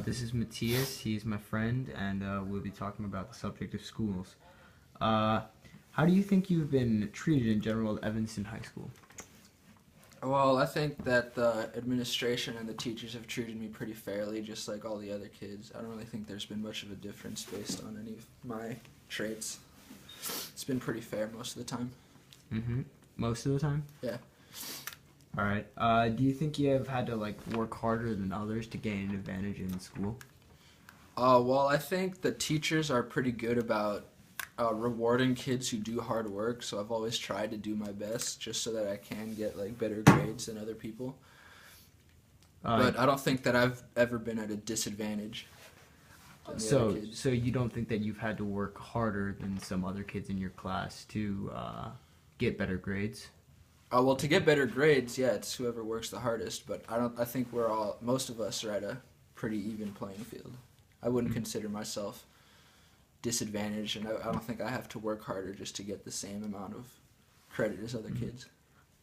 This is Matthias. He's my friend, and we'll be talking about the subject of schools. How do you think you've been treated in general at Evanston High School? Well, I think that the administration and the teachers have treated me pretty fairly, just like all the other kids. I don't really think there's been much of a difference based on any of my traits. It's been pretty fair most of the time. Mm-hmm. Most of the time? Yeah. All right. Do you think you have had to work harder than others to gain an advantage in school? Well, I think the teachers are pretty good about rewarding kids who do hard work, so I've always tried to do my best just so that I can get better grades than other people. But I don't think that I've ever been at a disadvantage than the other kids. So you don't think that you've had to work harder than some other kids in your class to get better grades? Well, to get better grades, yeah, it's whoever works the hardest. But I think most of us are at a pretty even playing field. I wouldn't consider myself disadvantaged, and I don't think I have to work harder just to get the same amount of credit as other kids.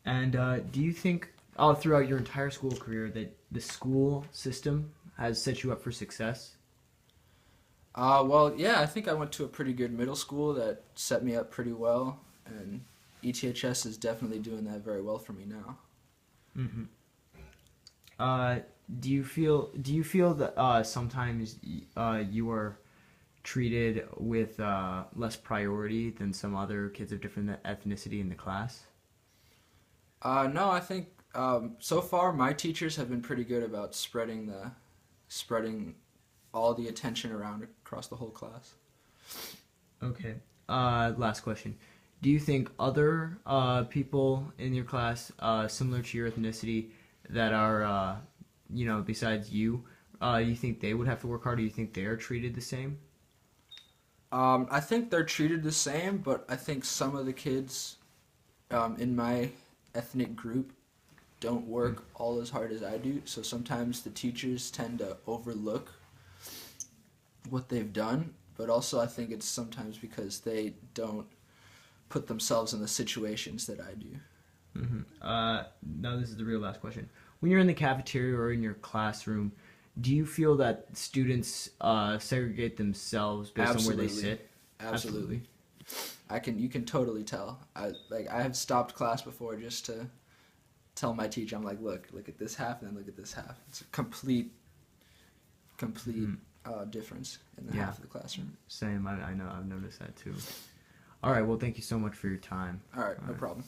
And do you think, throughout your entire school career, that the school system has set you up for success? Well, yeah, I think I went to a pretty good middle school that set me up pretty well, and ETHS is definitely doing that very well for me now. Mm-hmm. Do you feel that sometimes you are treated with less priority than some other kids of different ethnicity in the class? No, I think so far my teachers have been pretty good about spreading all the attention around across the whole class. Okay. Last question. Do you think other people in your class similar to your ethnicity that are, besides you, you think they would have to work harder? Do you think they are treated the same? I think they're treated the same, but I think some of the kids in my ethnic group don't work all as hard as I do. So sometimes the teachers tend to overlook what they've done, but also I think it's sometimes because they don't put themselves in the situations that I do. Mm-hmm. Now this is the real last question. When you're in the cafeteria or in your classroom, do you feel that students segregate themselves based on where they sit? Absolutely. You can totally tell. I have stopped class before just to tell my teacher, I'm like, look at this half and then look at this half. It's a complete difference in the half of the classroom. Same. I know. I've noticed that too. All right. Well, thank you so much for your time. All right. No problem.